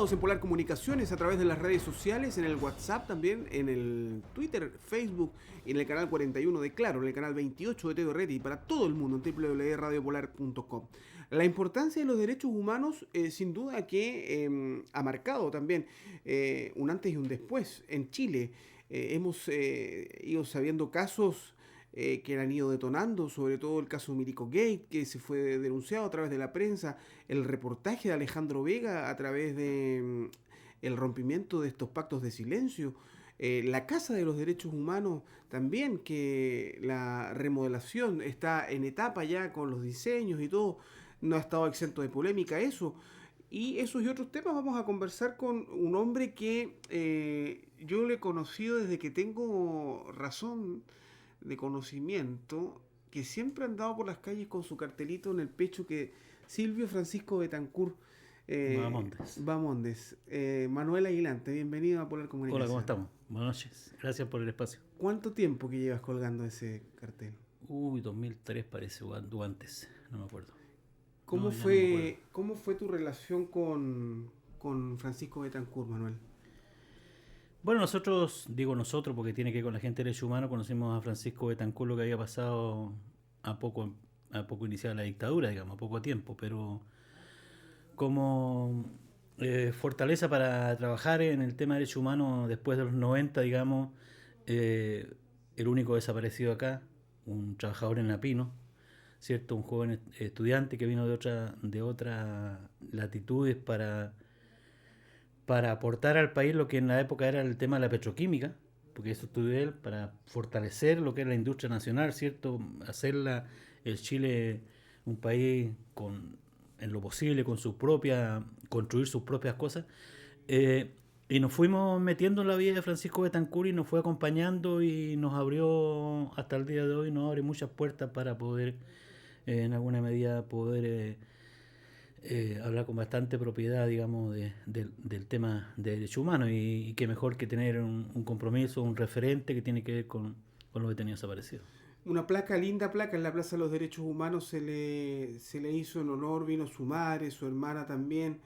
conectados en Polar Comunicaciones a través de las redes sociales, en el WhatsApp también, en el Twitter, Facebook, en el canal 41 de Claro, en el canal 28 de TV Red y para todo el mundo en www.radiopolar.com. La importancia de los derechos humanos, sin duda que ha marcado también un antes y un después. En Chile hemos ido sabiendo casos que han ido detonando, sobre todo el caso Milico Gate, que se fue denunciado a través de la prensa, el reportaje de Alejandro Vega a través de el rompimiento de estos pactos de silencio, la Casa de los Derechos Humanos también, que la remodelación está en etapa ya con los diseños y todo, no ha estado exento de polémica eso. Y esos y otros temas vamos a conversar con un hombre que yo le he conocido desde que tengo razón de conocimiento, que siempre ha andado por las calles con su cartelito en el pecho, que Silvio Francisco Betancur Bamondes. Manuel Aguilante, bienvenido a Polar Comunicación. Hola, ¿cómo estamos? Buenas noches, gracias por el espacio. ¿Cuánto tiempo que llevas colgando ese cartel? 2003 parece, o antes, no me acuerdo. ¿Cómo fue tu relación con Francisco Betancur, Manuel? Bueno, nosotros porque tiene que ver con la gente de derechos humanos, conocimos a Francisco Betancur lo que había pasado a poco iniciada la dictadura, digamos, a poco tiempo, pero como fortaleza para trabajar en el tema de derechos humanos después de los 90, digamos, el único desaparecido acá, un trabajador en Lapino, ¿cierto? Un joven estudiante que vino de otras latitudes para aportar al país lo que en la época era el tema de la petroquímica, porque eso estudió él, para fortalecer lo que era la industria nacional, ¿cierto? Hacerla el Chile un país en lo posible, construir sus propias cosas. Y nos fuimos metiendo en la vida de Francisco Betancur y nos fue acompañando y nos abrió, hasta el día de hoy, nos abre muchas puertas para poder, en alguna medida, hablar con bastante propiedad, digamos, del tema de derechos humanos y qué mejor que tener un compromiso, un referente que tiene que ver con los detenidos desaparecidos. Una linda placa en la Plaza de los Derechos Humanos se le hizo en honor, vino su madre, su hermana también,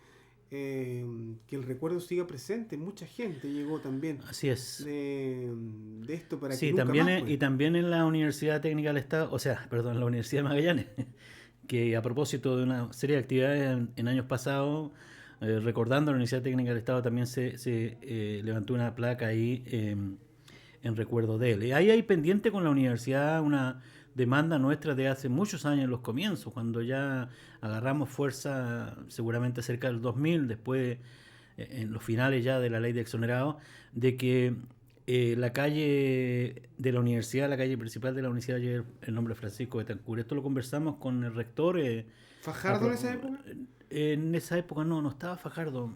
que el recuerdo siga presente, mucha gente llegó también. Así es. De esto para sí, que nunca también más, pues. Y también en la Universidad Técnica del Estado, en la Universidad de Magallanes, que a propósito de una serie de actividades en años pasados, recordando la Universidad Técnica del Estado, también se levantó una placa ahí en recuerdo de él. Y ahí hay pendiente con la universidad una demanda nuestra de hace muchos años en los comienzos, cuando ya agarramos fuerza, seguramente cerca del 2000, después en los finales ya de la ley de exonerados, de que la calle de la universidad, la calle principal de la universidad, lleva el nombre de Francisco Betancur. Esto lo conversamos con el rector. ¿Fajardo en esa época? En esa época no estaba Fajardo,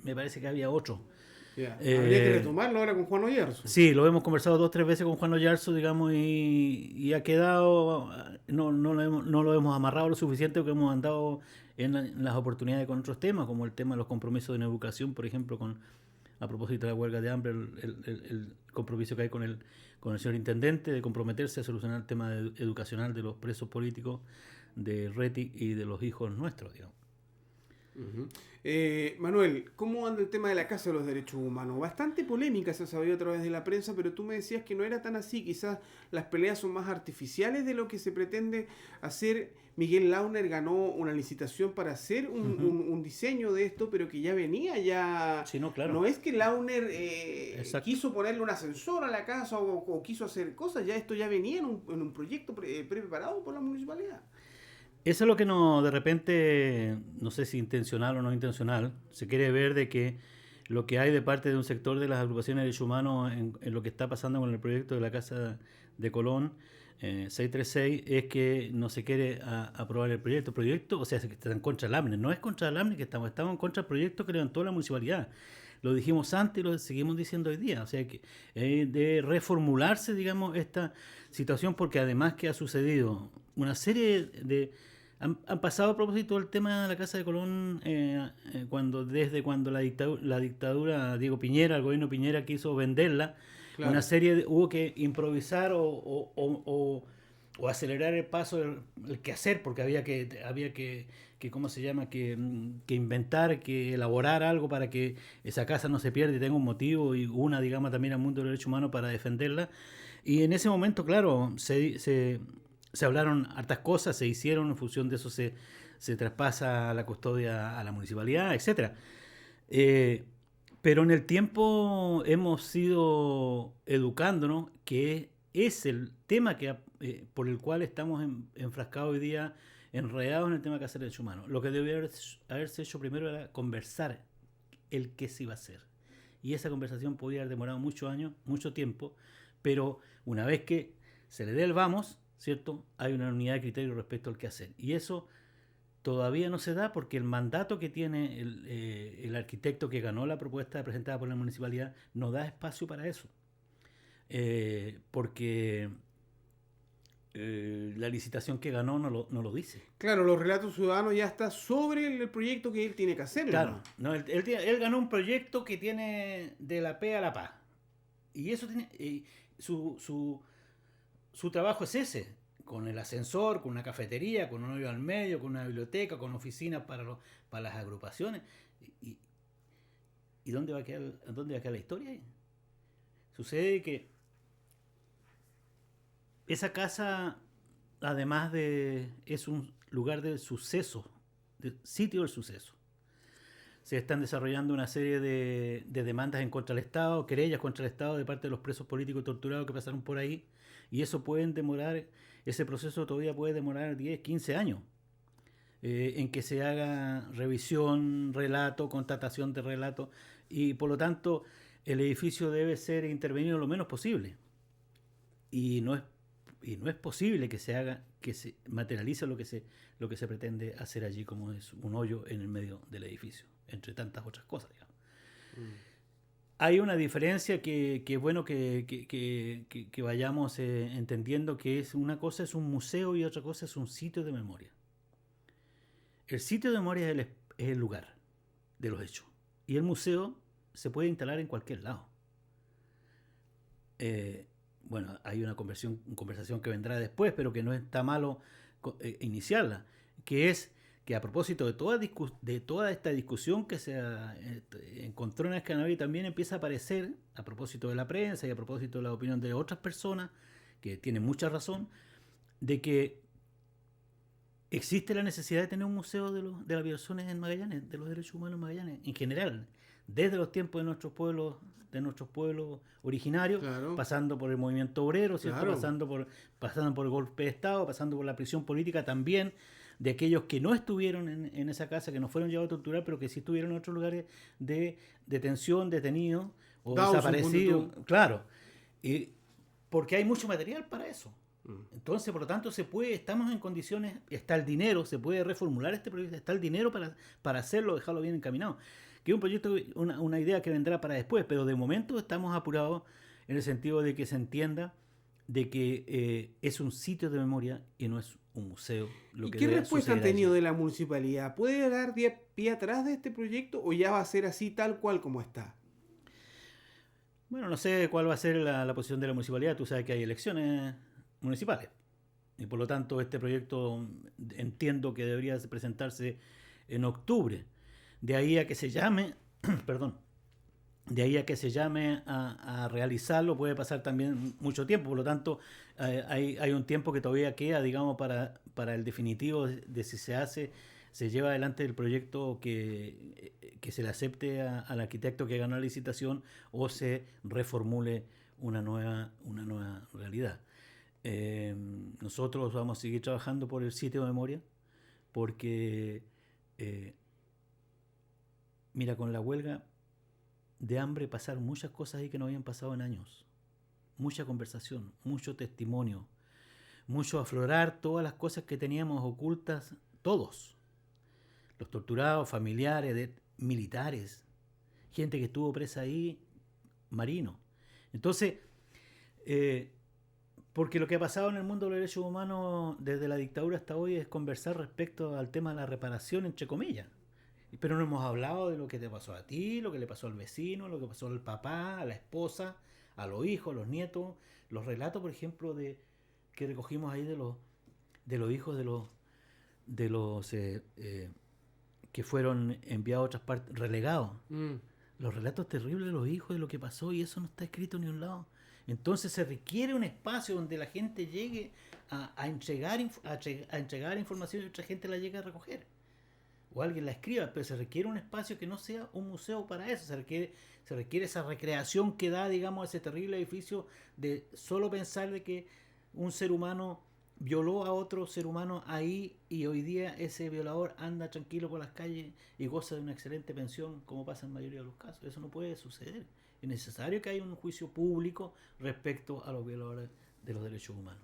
me parece que había otro. Yeah. Habría que retomarlo ahora con Juan Oyarzo. Sí, lo hemos conversado 2 o 3 veces con Juan Oyarzo, digamos, y ha quedado, no lo hemos amarrado lo suficiente, porque hemos andado en las oportunidades con otros temas, como el tema de los compromisos en educación, por ejemplo, a propósito de la huelga de hambre, el compromiso que hay con el señor intendente de comprometerse a solucionar el tema educacional de los presos políticos de Reti y de los hijos nuestros, digamos. Uh-huh. Manuel, ¿cómo anda el tema de la Casa de los Derechos Humanos? Bastante polémica se ha sabido a través de la prensa, pero tú me decías que no era tan así, quizás las peleas son más artificiales de lo que se pretende hacer. Miguel Launer ganó una licitación para hacer un diseño de esto, pero que ya venía. Sí, no, claro. No es que Launer quiso ponerle un ascensor a la casa o quiso hacer cosas, ya esto ya venía en un proyecto preparado por la municipalidad. Eso es lo que de repente, no sé si intencional o no intencional, se quiere ver de que lo que hay de parte de un sector de las agrupaciones de derechos humanos en lo que está pasando con el proyecto de la Casa de Colón 636 es que no se quiere aprobar el proyecto, o sea, que está en contra del AMNE. No es contra el AMNE que estamos en contra del proyecto que levantó la municipalidad. Lo dijimos antes y lo seguimos diciendo hoy día. O sea, que de reformularse, digamos, esta situación, porque además que ha sucedido una serie de... Han pasado a propósito el tema de la Casa de Colón desde cuando la dictadura Diego Piñera, el gobierno Piñera quiso venderla, claro. Hubo que improvisar o o acelerar el paso, el quehacer, porque había que ¿cómo se llama? Que inventar, que elaborar algo para que esa casa no se pierda y tenga un motivo y una, digamos, también al mundo del derecho humano para defenderla. Y en ese momento, claro, se hablaron hartas cosas, se hicieron, en función de eso se traspasa la custodia a la municipalidad, etcétera. Eh, pero en el tiempo hemos ido educándonos, que es el tema por el cual estamos enfrascados hoy día, enredados en el tema de hacer el derecho humano. Lo que debió haberse hecho primero era conversar el qué se iba a hacer. Y esa conversación podía haber demorado muchos años, mucho tiempo, pero una vez que se le dé el vamos, ¿cierto? Hay una unidad de criterio respecto al qué hacer. Y eso todavía no se da porque el mandato que tiene el arquitecto que ganó la propuesta presentada por la municipalidad no da espacio para eso. Porque la licitación que ganó no lo dice. Claro, los relatos ciudadanos ya está sobre el proyecto que él tiene que hacer. Claro, no, él ganó un proyecto que tiene de la P a la PA. Y eso tiene. Su trabajo es ese, con el ascensor, con una cafetería, con un hoyo al medio, con una biblioteca, con oficinas para las agrupaciones. ¿Y dónde va a quedar la historia ahí? Sucede que esa casa, además es un lugar del suceso, del sitio del suceso. Se están desarrollando una serie de demandas en contra del Estado, querellas contra el Estado de parte de los presos políticos torturados que pasaron por ahí, y eso ese proceso todavía puede demorar 10, 15 años, en que se haga revisión, relato, constatación de relato, y por lo tanto el edificio debe ser intervenido lo menos posible. Y no es posible que se materialice lo que se pretende hacer allí, como es un hoyo en el medio del edificio, entre tantas otras cosas, digamos. Hay una diferencia que es bueno que vayamos entendiendo, que una cosa es un museo y otra cosa es un sitio de memoria. El sitio de memoria es el lugar de los hechos, y el museo se puede instalar en cualquier lado. Bueno, hay una conversación que vendrá después, pero que no está malo iniciarla, que es que a propósito de toda esta discusión que se encontró en Escanaví, también empieza a aparecer, a propósito de la prensa y a propósito de la opinión de otras personas, que tienen mucha razón, de que existe la necesidad de tener un museo de las violaciones en Magallanes, de los derechos humanos en Magallanes, en general, desde los tiempos de nuestros pueblos originarios, claro, pasando por el movimiento obrero, ¿cierto? Claro. pasando por el golpe de Estado, pasando por la prisión política también, de aquellos que no estuvieron en esa casa, que no fueron llevados a torturar, pero que sí estuvieron en otros lugares de detención, detenidos o desaparecidos. Claro, porque hay mucho material para eso. Entonces, por lo tanto, estamos en condiciones, está el dinero, se puede reformular este proyecto, está el dinero para hacerlo, dejarlo bien encaminado. Que es un proyecto, una idea que vendrá para después, pero de momento estamos apurados en el sentido de que se entienda de que es un sitio de memoria y no es un museo. ¿Y qué respuesta han tenido allí de la municipalidad? ¿Puede dar pie atrás de este proyecto o ya va a ser así tal cual como está? Bueno, no sé cuál va a ser la posición de la municipalidad. Tú sabes que hay elecciones municipales y por lo tanto este proyecto entiendo que debería presentarse en octubre. De ahí a que se llame, a realizarlo puede pasar también mucho tiempo. Por lo tanto, hay un tiempo que todavía queda, digamos, para el definitivo de si se lleva adelante el proyecto que se le acepte al arquitecto que ganó la licitación o se reformule una nueva realidad. Nosotros vamos a seguir trabajando por el sitio de memoria porque mira, con la huelga de hambre pasaron muchas cosas ahí que no habían pasado en años. Mucha conversación, mucho testimonio, mucho aflorar todas las cosas que teníamos ocultas, todos. Los torturados, familiares, militares, gente que estuvo presa ahí, marinos. Entonces, porque lo que ha pasado en el mundo de los derechos humanos desde la dictadura hasta hoy es conversar respecto al tema de la reparación, entre comillas. Pero no hemos hablado de lo que te pasó a ti, lo que le pasó al vecino, lo que pasó al papá, a la esposa, a los hijos, a los nietos. Los relatos, por ejemplo, de que recogimos ahí de los hijos de los que fueron enviados a otras partes, relegados. Los relatos terribles de los hijos, de lo que pasó, y eso no está escrito ni un lado. Entonces se requiere un espacio donde la gente llegue a entregar información y otra gente la llegue a recoger. O alguien la escriba, pero se requiere un espacio que no sea un museo para eso. Se requiere esa recreación que da, digamos, ese terrible edificio de solo pensar de que un ser humano violó a otro ser humano ahí y hoy día ese violador anda tranquilo por las calles y goza de una excelente pensión, como pasa en la mayoría de los casos. Eso no puede suceder. Es necesario que haya un juicio público respecto a los violadores de los derechos humanos.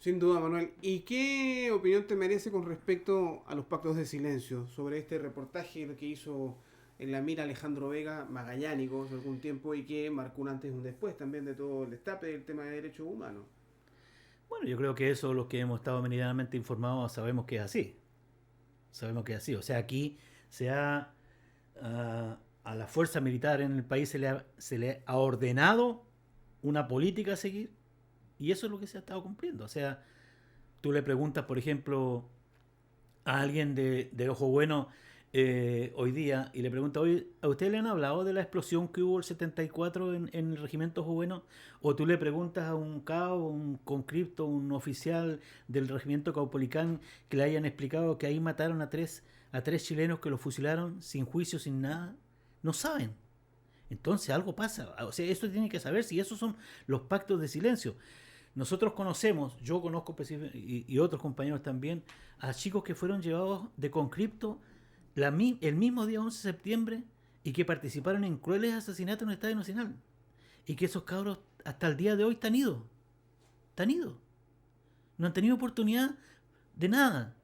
Sin duda, Manuel. ¿Y qué opinión te merece con respecto a los pactos de silencio sobre este reportaje que hizo en La Mira Alejandro Vega, magallánico hace algún tiempo, y que marcó un antes y un después también de todo el destape del tema de derechos humanos? Bueno, yo creo que eso, los que hemos estado meridianamente informados, sabemos que es así. Sabemos que es así. O sea, aquí a la fuerza militar en el país se le ha ordenado una política a seguir, y eso es lo que se ha estado cumpliendo. O sea, tú le preguntas, por ejemplo, a alguien de Ojo Bueno hoy día, y le preguntas, oye, ¿a ustedes le han hablado de la explosión que hubo el 74 en el regimiento Ojo Bueno? O tú le preguntas a un cabo, un conscripto, un oficial del regimiento Caupolicán, que le hayan explicado que ahí mataron a tres chilenos que los fusilaron sin juicio, sin nada. No saben. Entonces algo pasa. O sea, esto tiene que saber si esos son los pactos de silencio. Nosotros conocemos, yo conozco y otros compañeros también, a chicos que fueron llevados de conscripto el mismo día 11 de septiembre y que participaron en crueles asesinatos en el Estadio Nacional. Y que esos cabros hasta el día de hoy están idos. Están idos. No han tenido oportunidad de nada.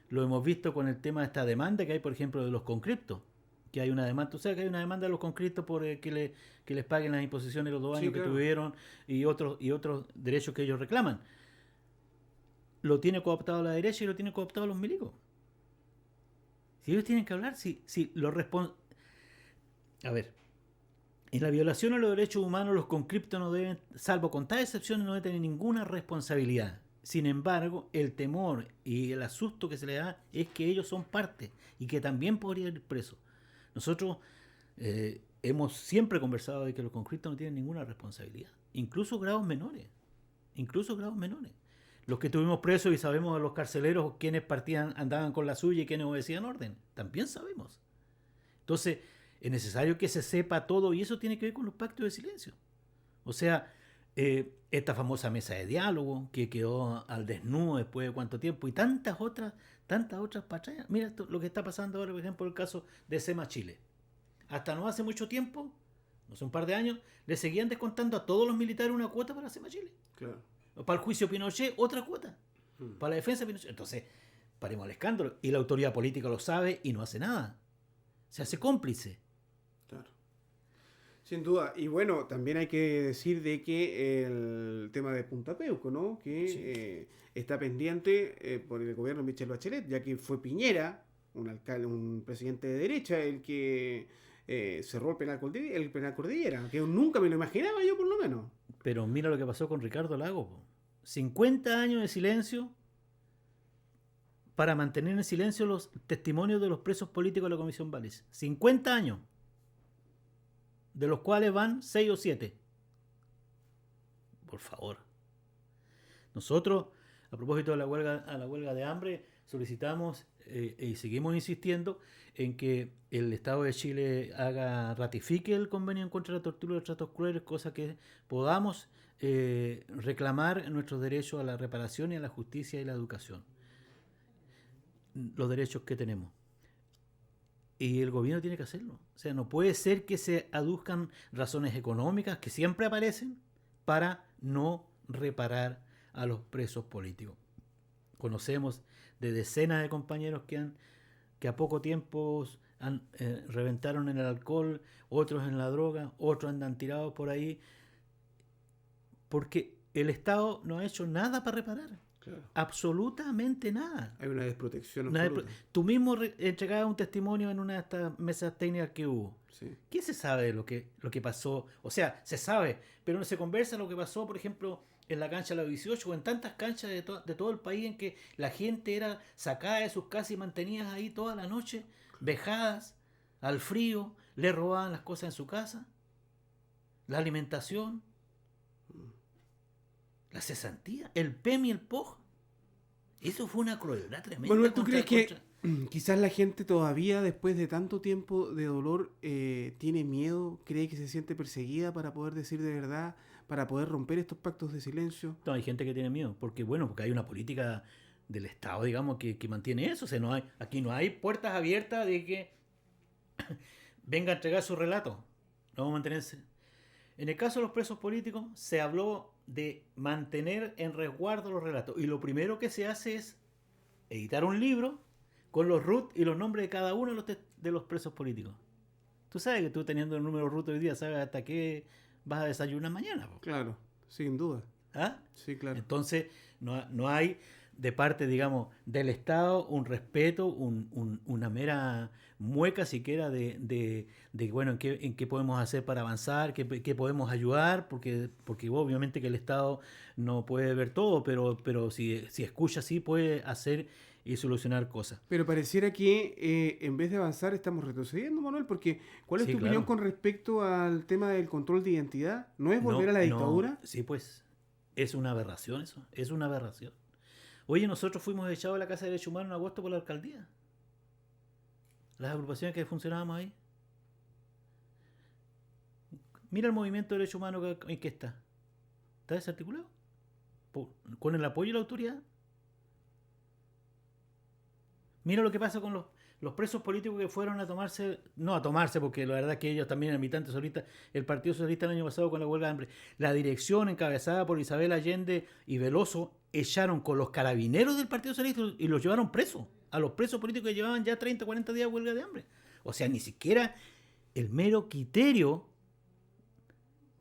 Lo hemos visto con el tema de esta demanda que hay, por ejemplo, de los conscriptos. Que hay una demanda, tú sabes que hay una demanda de los conscriptos por que les paguen las imposiciones los 2 años que tuvieron y otros derechos que ellos reclaman. Lo tiene cooptado la derecha y lo tienen cooptado los milicos. Si ellos tienen que hablar, a ver, en la violación a los derechos humanos los conscriptos no deben, salvo contadas excepciones, no deben tener ninguna responsabilidad. Sin embargo, el temor y el asusto que se les da es que ellos son parte y que también podrían ir presos. Nosotros hemos siempre conversado de que los conscriptos no tienen ninguna responsabilidad, incluso grados menores. Los que tuvimos presos y sabemos de los carceleros quienes andaban con la suya y quienes obedecían orden, también sabemos. Entonces, es necesario que se sepa todo y eso tiene que ver con los pactos de silencio. O sea, esta famosa mesa de diálogo que quedó al desnudo después de cuánto tiempo y tantas otras patrañas. Mira lo que está pasando ahora, por ejemplo, el caso de SEMA Chile. Hasta no hace mucho tiempo, no sé, un par de años, le seguían descontando a todos los militares una cuota para SEMA Chile. Claro. Para el juicio Pinochet, otra cuota. Para la defensa de Pinochet. Entonces, paremos al escándalo. Y la autoridad política lo sabe y no hace nada. Se hace cómplice. Claro. Sin duda. Y bueno, también hay que decir de que el tema de Punta Peuco, ¿no? Que está pendiente por el gobierno de Michelle Bachelet, ya que fue Piñera, un presidente de derecha, el que cerró el penal Cordillera, que nunca me lo imaginaba yo, por lo menos. Pero mira lo que pasó con Ricardo Lagos. 50 años de silencio para mantener en silencio los testimonios de los presos políticos de la Comisión Valles. 50 años. De los cuales van 6 o 7. Por favor. Nosotros, a propósito de la huelga de hambre, solicitamos y seguimos insistiendo en que el Estado de Chile ratifique el convenio en contra de la tortura y los tratos crueles, cosa que podamos reclamar nuestros derechos a la reparación y a la justicia y la educación. Los derechos que tenemos. Y el gobierno tiene que hacerlo. O sea, no puede ser que se aduzcan razones económicas que siempre aparecen para no reparar a los presos políticos. Conocemos de decenas de compañeros que a poco tiempo reventaron en el alcohol, otros en la droga, otros andan tirados por ahí, porque el Estado no ha hecho nada para reparar. Claro. Absolutamente nada. Hay una desprotección absoluta. Tú mismo entregabas un testimonio en una de estas mesas técnicas que hubo. Sí. ¿Qué se sabe de lo que pasó? O sea, se sabe, pero no se conversa lo que pasó, por ejemplo, en la cancha de la 18 o en tantas canchas de todo el país en que la gente era sacada de sus casas y mantenidas ahí toda la noche, vejadas, al frío, le robaban las cosas en su casa, la alimentación, la cesantía, el PEM y el POG. Eso fue una crueldad tremenda. Manuel, ¿tú crees que quizás la gente todavía, después de tanto tiempo de dolor, tiene miedo, cree que se siente perseguida para poder decir de verdad, para poder romper estos pactos de silencio? No, hay gente que tiene miedo, porque hay una política del Estado, digamos, que mantiene eso. O sea, aquí no hay puertas abiertas de que venga a entregar su relato. No vamos a mantenerse. En el caso de los presos políticos, se habló de mantener en resguardo los relatos. Y lo primero que se hace es editar un libro con los RUT y los nombres de cada uno de los presos políticos. Tú sabes que tú teniendo el número RUT hoy día, sabes hasta qué vas a desayunar mañana. Claro, sin duda. ¿Ah? Sí, claro. Entonces, no hay de parte, digamos, del Estado un respeto, una mera mueca siquiera de bueno, en qué podemos hacer para avanzar, qué podemos ayudar, porque obviamente que el Estado no puede ver todo, pero si escucha sí puede hacer y solucionar cosas. Pero pareciera que en vez de avanzar estamos retrocediendo, Manuel, porque ¿cuál es tu opinión con respecto al tema del control de identidad? ¿No es volver a la dictadura? Sí, pues, es una aberración eso, es una aberración. Oye, nosotros fuimos echados de la Casa de Derechos Humanos en agosto por la alcaldía. Las agrupaciones que funcionábamos ahí. Mira el movimiento de derechos humanos en que está. ¿Está desarticulado? ¿Con el apoyo de la autoridad? Mira lo que pasa con los presos políticos que fueron a tomarse, no a tomarse, porque la verdad es que ellos también eran militantes socialistas, el Partido Socialista el año pasado con la huelga de hambre. La dirección encabezada por Isabel Allende y Veloso echaron con los carabineros del Partido Socialista y los llevaron presos, a los presos políticos que llevaban ya 30, 40 días de huelga de hambre. O sea, ni siquiera el mero criterio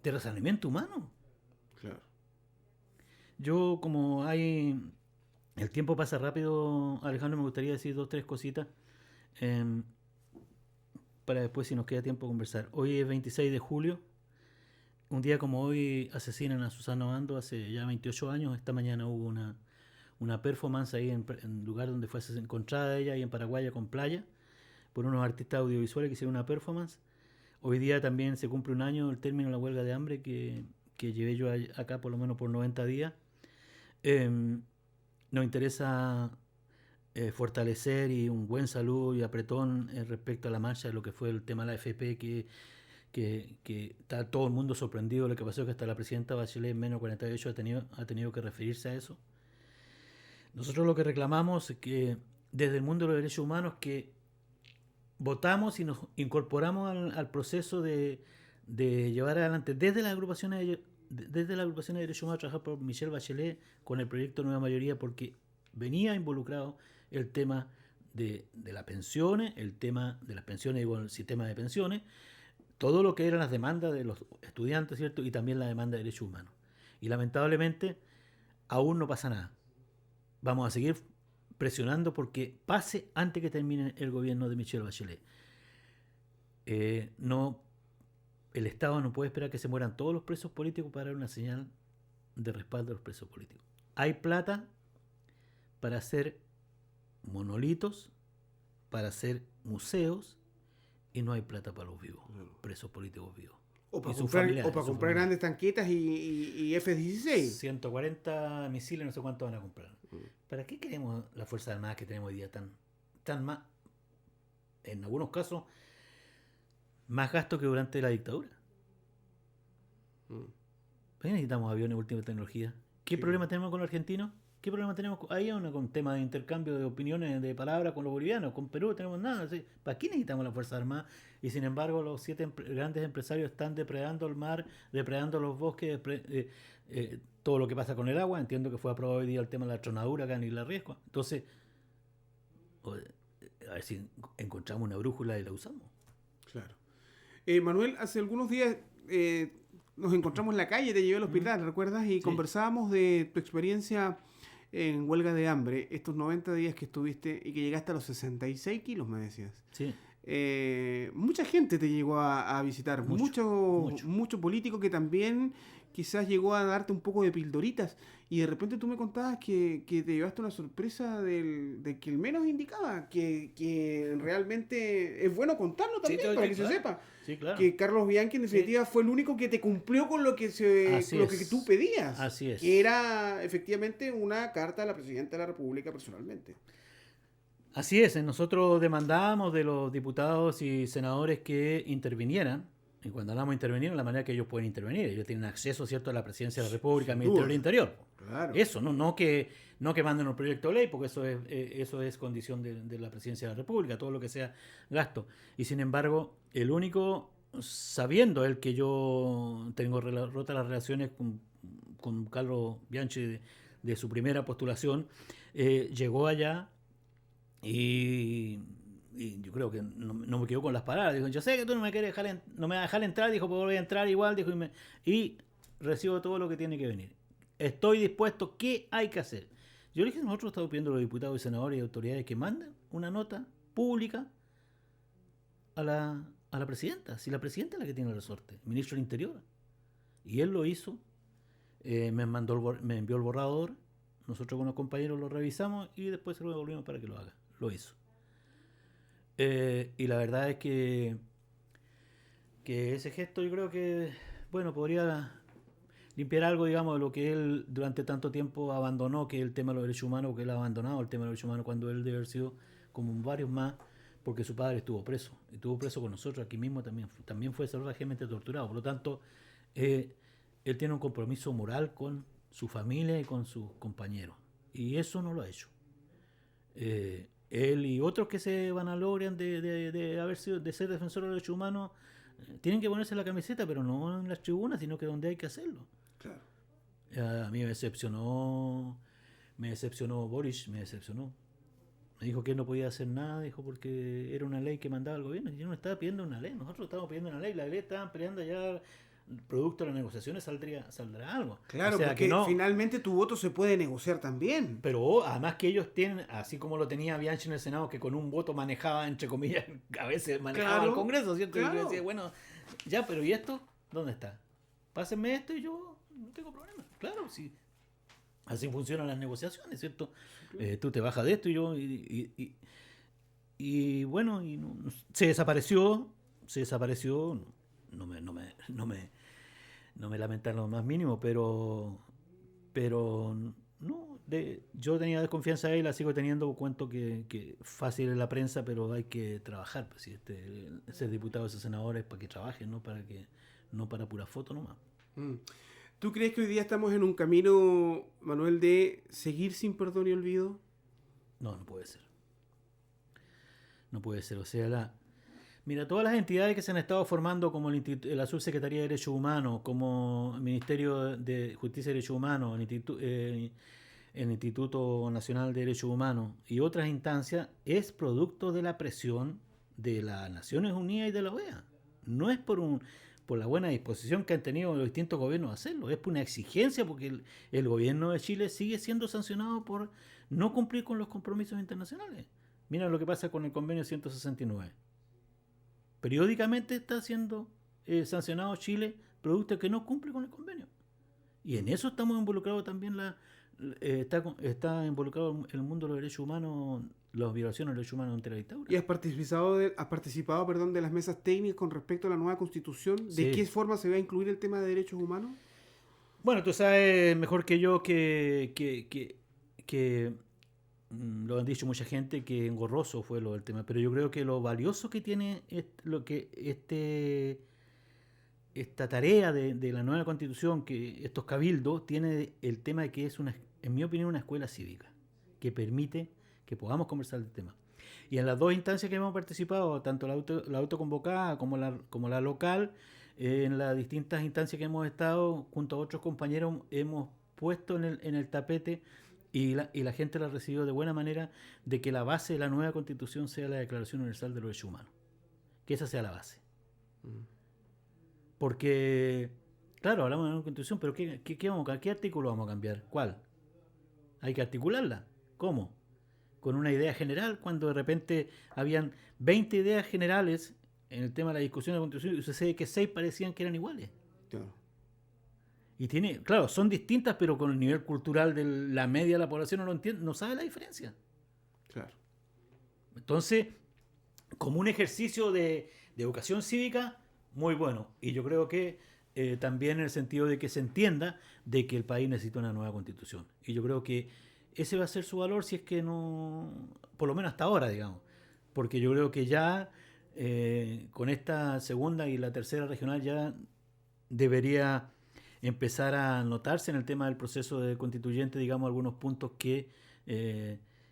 de razonamiento humano. Claro. Yo, como el tiempo pasa rápido, Alejandro, me gustaría decir 2 o 3 cositas para después, si nos queda tiempo, conversar. Hoy es 26 de julio. Un día como hoy asesinan a Susana Obando hace ya 28 años. Esta mañana hubo una performance ahí en el lugar donde fue encontrada ella, ahí en Paraguaya con Playa, por unos artistas audiovisuales que hicieron una performance. Hoy día también se cumple un año el término de la huelga de hambre que llevé yo acá por lo menos por 90 días. Nos interesa fortalecer y un buen saludo y apretón respecto a la marcha de lo que fue el tema de la AFP, que está todo el mundo sorprendido de lo que pasó, que hasta la presidenta Bachelet en menos 48 ha tenido que referirse a eso. Nosotros lo que reclamamos es que desde el mundo de los derechos humanos que votamos y nos incorporamos al proceso de llevar adelante desde las agrupaciones de derechos humanos, trabajar por Michelle Bachelet con el proyecto Nueva Mayoría, porque venía involucrado el tema de las pensiones, el tema de las pensiones y el sistema de pensiones, todo lo que eran las demandas de los estudiantes, ¿cierto? Y también la demanda de derechos humanos. Y lamentablemente aún no pasa nada. Vamos a seguir presionando porque pase antes que termine el gobierno de Michelle Bachelet. El Estado no puede esperar que se mueran todos los presos políticos para dar una señal de respaldo a los presos políticos. Hay plata para hacer monolitos, para hacer museos, y no hay plata para los vivos, presos políticos vivos. O para comprar grandes tanquetas y F-16. 140 misiles, no sé cuánto van a comprar. ¿Para qué queremos las Fuerzas Armadas que tenemos hoy día tan más, en algunos casos, más gasto que durante la dictadura? ¿Por qué necesitamos aviones de última tecnología? ¿Qué problema tenemos con los argentinos? ¿Qué problema tenemos ahí? Con tema de intercambio de opiniones, de palabras con los bolivianos. Con Perú no tenemos nada. ¿Sí? ¿Para qué necesitamos las Fuerzas Armadas? Y sin embargo, los 7 grandes empresarios están depredando el mar, depredando los bosques, todo lo que pasa con el agua. Entiendo que fue aprobado hoy día el tema de la tronadura acá en Isla Riesgo. Entonces, a ver si encontramos una brújula y la usamos. Claro. Manuel, hace algunos días nos encontramos en la calle, te llevé al hospital, ¿recuerdas? Y conversábamos de tu experiencia en huelga de hambre, estos 90 días que estuviste y que llegaste a los 66 kilos, me decías. Sí. mucha gente te llegó a visitar, mucho político que también quizás llegó a darte un poco de pildoritas y de repente tú me contabas que te llevaste una sorpresa de que el menos indicaba, que realmente es bueno contarlo también para que se sepa. Sí, claro. Que Carlos Bianchi en definitiva fue el único que te cumplió con lo que que tú pedías. Así es. Que era efectivamente una carta a la Presidenta de la República personalmente. Así es, nosotros demandábamos de los diputados y senadores que intervinieran, y cuando hablamos de intervenir, la manera que ellos pueden intervenir, ellos tienen acceso, ¿cierto?, a la Presidencia de la República, al Ministerio del Interior. Claro. Eso, no que manden un proyecto de ley, porque eso es condición de la Presidencia de la República, todo lo que sea gasto. Y sin embargo, el único, sabiendo él que yo tengo rotas las relaciones con Carlos Bianchi de su primera postulación, llegó allá. Y yo creo que no me quedó con las palabras. Dijo, yo sé que tú no me quieres no me vas a dejar entrar. Dijo, pues voy a entrar igual. Dijo, y recibo todo lo que tiene que venir. Estoy dispuesto. ¿Qué hay que hacer? Yo le dije, nosotros estamos pidiendo a los diputados y senadores y autoridades que manden una nota pública a la presidenta. Si la presidenta es la que tiene el resorte, el ministro del Interior. Y él lo hizo. Me envió el borrador. Nosotros con los compañeros lo revisamos y después se lo devolvimos para que lo haga. Lo hizo. Y la verdad es que ese gesto yo creo que, bueno, podría limpiar algo, digamos, de lo que él durante tanto tiempo abandonó, que es el tema de los derechos humanos, que él ha abandonado el tema de los derechos humanos cuando él debe haber sido, como varios más, porque su padre estuvo preso con nosotros aquí mismo, también fue salvajemente torturado. Por lo tanto, él tiene un compromiso moral con su familia y con sus compañeros, y eso no lo ha hecho. Él y otros que se vanagloриan de haber sido, de ser defensores de los derechos humanos, tienen que ponerse la camiseta, pero no en las tribunas, sino que donde hay que hacerlo. Claro. A mí me decepcionó Boris, me dijo que él no podía hacer nada, dijo, porque era una ley que mandaba el gobierno. Yo no estaba pidiendo una ley, nosotros estábamos pidiendo una ley, la ley estaban peleando allá. Producto de las negociaciones saldrá algo. Claro, o sea, porque finalmente tu voto se puede negociar también. Pero además que ellos tienen, así como lo tenía Bianchi en el Senado, que con un voto manejaba, entre comillas, a veces manejaba el Congreso, ¿cierto? Claro. Y yo decía, bueno, ya, pero ¿y esto? ¿Dónde está? Pásenme esto y yo no tengo problema. Claro, sí. Así funcionan las negociaciones, ¿cierto? Tú te bajas de esto y yo... Y bueno, y se desapareció. No me lamentaron lo más mínimo, pero no, yo tenía desconfianza de él, la sigo teniendo. Cuento que fácil es la prensa, pero hay que trabajar. Pues, si ser diputado, ser senador es para que trabajen, no para pura foto nomás. ¿Tú crees que hoy día estamos en un camino, Manuel, de seguir sin perdón y olvido? No puede ser. No puede ser, o sea, mira, todas las entidades que se han estado formando, como la Subsecretaría de Derechos Humanos, como el Ministerio de Justicia y Derechos Humanos, el Instituto Nacional de Derechos Humanos y otras instancias, es producto de la presión de las Naciones Unidas y de la OEA. No es por la buena disposición que han tenido los distintos gobiernos de hacerlo, es por una exigencia, porque el gobierno de Chile sigue siendo sancionado por no cumplir con los compromisos internacionales. Mira lo que pasa con el convenio 169. Periódicamente está siendo sancionado Chile producto que no cumple con el convenio. Y en eso estamos involucrados también, está involucrado el mundo de los derechos humanos, las violaciones de los derechos humanos ante la dictadura. ¿Y has participado de las mesas técnicas con respecto a la nueva constitución? ¿De qué forma se va a incluir el tema de derechos humanos? Bueno, tú sabes mejor que yo que lo han dicho mucha gente, que engorroso fue lo del tema, pero yo creo que lo valioso que tiene esta tarea de la nueva constitución, que estos cabildos, tiene el tema de que es en mi opinión, una escuela cívica que permite que podamos conversar del tema. Y en las dos instancias que hemos participado, tanto la autoconvocada como la local, en las distintas instancias que hemos estado junto a otros compañeros, hemos puesto en el tapete, y la gente la recibió de buena manera, de que la base de la nueva constitución sea la Declaración Universal de los Derechos Humanos. Que esa sea la base. Porque, claro, hablamos de la nueva constitución, pero ¿qué artículo vamos a cambiar? ¿Cuál? Hay que articularla. ¿Cómo? con una idea general, cuando de repente habían 20 ideas generales en el tema de la discusión de la Constitución y sucede que 6 parecían que eran iguales. Claro. Y claro, son distintas, pero con el nivel cultural de la media de la población no lo entiende, no sabe la diferencia. Claro. Entonces, como un ejercicio de educación cívica, muy bueno. Y yo creo que también en el sentido de que se entienda de que el país necesita una nueva constitución. Y yo creo que ese va a ser su valor si es que no, por lo menos hasta ahora, digamos. Porque yo creo que ya con esta segunda y la tercera regional ya debería empezar a notarse en el tema del proceso de constituyente, digamos, algunos puntos que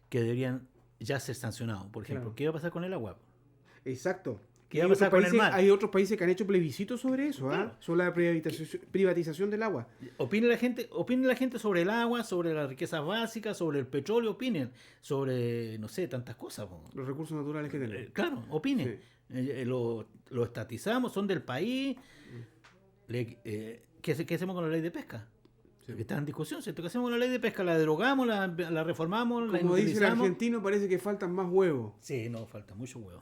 deberían ya ser sancionados. Por ejemplo, Claro. ¿qué va a pasar con el agua? Exacto. ¿Qué va a pasar con el mar? Hay otros países que han hecho plebiscitos sobre eso, Claro. sobre la privatización del agua. Opine la gente sobre el agua, sobre las riquezas básicas, sobre el petróleo, opinen, sobre, no sé, tantas cosas. Los recursos naturales que tenemos. Claro, opinen. Sí. Lo estatizamos, son del país. ¿Qué hacemos con la ley de pesca? Sí. Que está en discusión, ¿cierto? ¿Qué hacemos con la ley de pesca? ¿La derogamos, la reformamos, la Como dice el inutilizamos? argentino, parece que faltan más huevos. Sí, no, falta mucho huevo.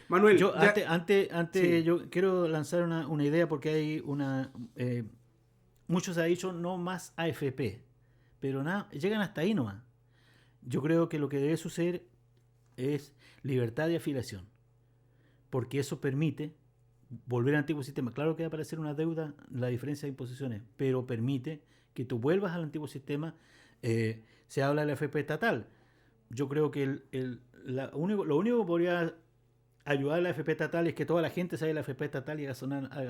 Manuel, Yo, antes Sí. yo quiero lanzar una idea porque hay muchos han dicho no más AFP, pero nada, llegan hasta ahí nomás. Yo creo que lo que debe suceder es libertad de afiliación, porque eso permite volver al antiguo sistema. Claro que va a aparecer una deuda, la diferencia de imposiciones, pero permite que tú vuelvas al antiguo sistema. Se habla de la AFP estatal. Yo creo que lo único que podría ayudar a la FP estatal es que toda la gente sabe la FP estatal y haga sonar al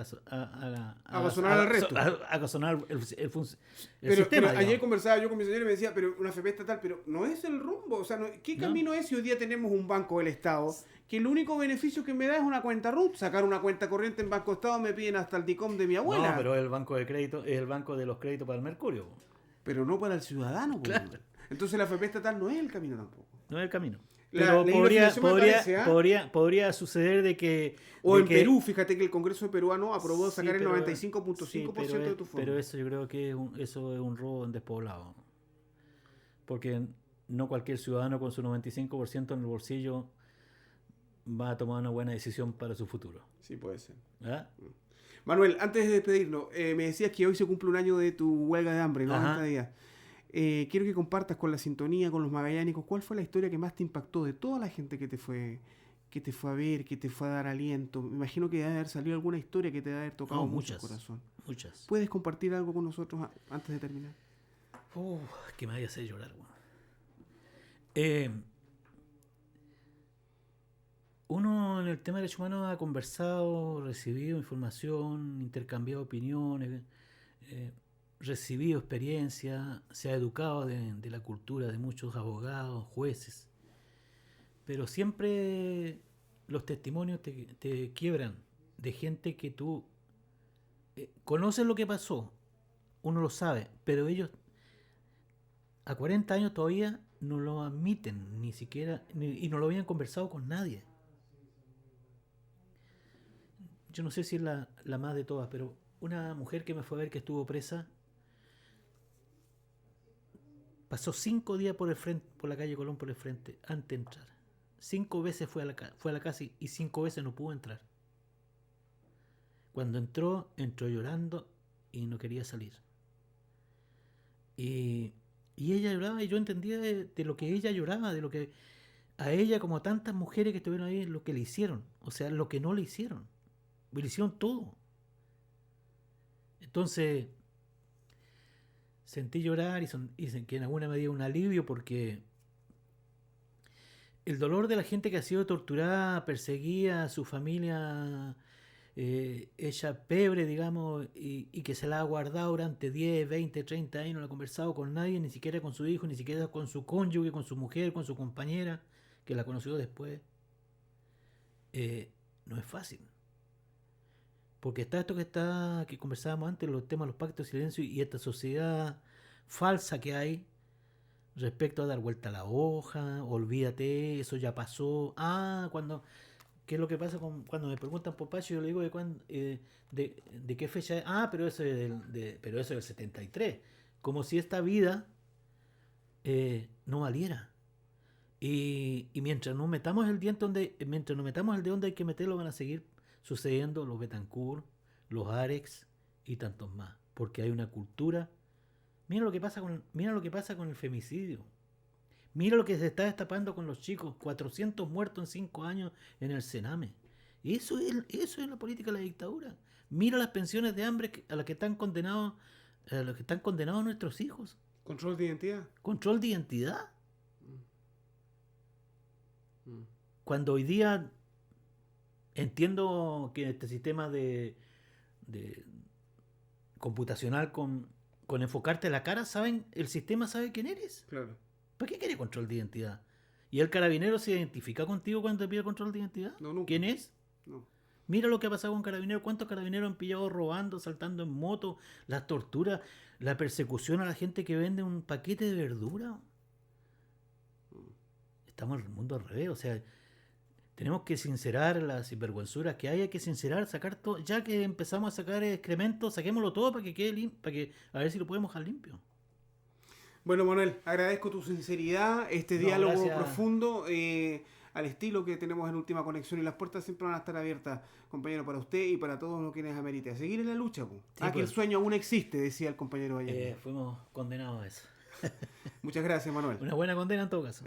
resto. Haga sonar el Pero sistema. ayer conversaba yo con mi señor y me decía, pero una FP estatal, pero no es el rumbo. O sea, ¿qué No. camino es si hoy día tenemos un banco del Estado? Que el único beneficio que me da es una cuenta RUT. Sacar una cuenta corriente en Banco Estado me piden hasta el TICOM de mi abuela. No, pero el banco de crédito es el banco de los créditos para el Mercurio. Pero no para el ciudadano. Claro. Entonces la FP estatal no es el camino tampoco. No es el camino. La Pero inflación me parece, podría suceder de que... O de en que- Perú, fíjate que el Congreso peruano aprobó Sí, sacar el pero- 95.5% sí, de tu fondo. pero eso yo creo que eso es un robo en despoblado. Porque no cualquier ciudadano con su 95% en el bolsillo va a tomar una buena decisión para su futuro. Sí, puede ser. ¿Verdad? Manuel, antes de despedirnos, me decías que hoy se cumple un año de tu huelga de hambre, 90 Ajá. días. Quiero que compartas con la sintonía, con los magallánicos, ¿cuál fue la historia que más te impactó de toda la gente que te fue a ver, que te fue a dar aliento? Me imagino que debe haber salido alguna historia que te debe haber tocado No, mucho el muchas. corazón. Muchas. ¿Puedes compartir algo con nosotros antes de terminar? Que me vaya a hacer llorar. Uno en el tema de derechos humanos ha conversado, recibido información, intercambiado opiniones, recibido experiencia, se ha educado de la cultura de muchos abogados, jueces, pero siempre los testimonios te quiebran de gente que tú conoces lo que pasó, uno lo sabe, pero ellos a 40 años todavía no lo admiten, ni siquiera, y no lo habían conversado con nadie. Yo no sé si es la más de todas, pero una mujer que me fue a ver que estuvo presa pasó 5 días por la calle Colón por el frente antes de entrar. 5 veces fue a la casa y 5 veces no pudo entrar. Cuando entró llorando y no quería salir. Y ella lloraba y yo entendía de lo que ella lloraba, de lo que a ella, como a tantas mujeres que estuvieron ahí, lo que le hicieron. O sea, lo que no le hicieron. Le hicieron todo. Entonces, sentí llorar y que en alguna medida un alivio porque el dolor de la gente que ha sido torturada, perseguida, a su familia hecha pebre, digamos, y que se la ha guardado durante 10, 20, 30 años, no la ha conversado con nadie, ni siquiera con su hijo, ni siquiera con su cónyuge, con su mujer, con su compañera, que la conoció después. No es fácil. Porque está esto que conversábamos antes, los temas, los pactos de silencio y esta sociedad falsa que hay respecto a dar vuelta a la hoja, olvídate, eso ya pasó. ¿Qué es lo que pasa cuando me preguntan por Pacho? Yo le digo de qué fecha es. Pero eso es pero eso es del 73. Como si esta vida no valiera. Y mientras no metamos el diente mientras no metamos el dedo donde hay que meterlo, van a seguir sucediendo los Betancourt, los Arex y tantos más. Porque hay una cultura. Mira lo que pasa con el femicidio. Mira lo que se está destapando con los chicos. 400 muertos en 5 años en el Sename. Eso es la política de la dictadura. Mira las pensiones de hambre a las que están condenados, nuestros hijos. ¿Control de identidad? Control de identidad. Cuando hoy día entiendo que este sistema de computacional con enfocarte la cara, el sistema sabe quién eres. Claro. ¿Para qué quiere control de identidad? ¿Y el carabinero se identifica contigo cuando te pide control de identidad? No, nunca. ¿Quién es? No. Mira lo que ha pasado con carabineros. ¿Cuántos carabineros han pillado robando, saltando en moto? Las torturas, la persecución a la gente que vende un paquete de verdura. Estamos en el mundo al revés. O sea, tenemos que sincerar las sinvergüenzuras que hay que sincerar, sacar todo. Ya que empezamos a sacar excrementos, saquémoslo todo para que quede limpio, a ver si lo podemos dejar limpio. Bueno, Manuel, agradezco tu sinceridad, diálogo gracias. profundo, al estilo que tenemos en Última Conexión, y las puertas siempre van a estar abiertas, compañero, para usted y para todos los que les amerite. A seguir en la lucha, po. Sí, que el sueño aún existe, decía el compañero Vallejo. Fuimos condenados a eso. Muchas gracias, Manuel. Una buena condena en todo caso.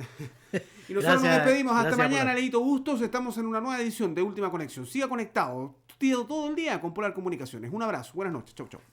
Y nosotros nos despedimos hasta mañana, Polar. Leito Bustos. Estamos en una nueva edición de Última Conexión. Siga conectado todo el día con Polar Comunicaciones. Un abrazo, buenas noches, chau, chau.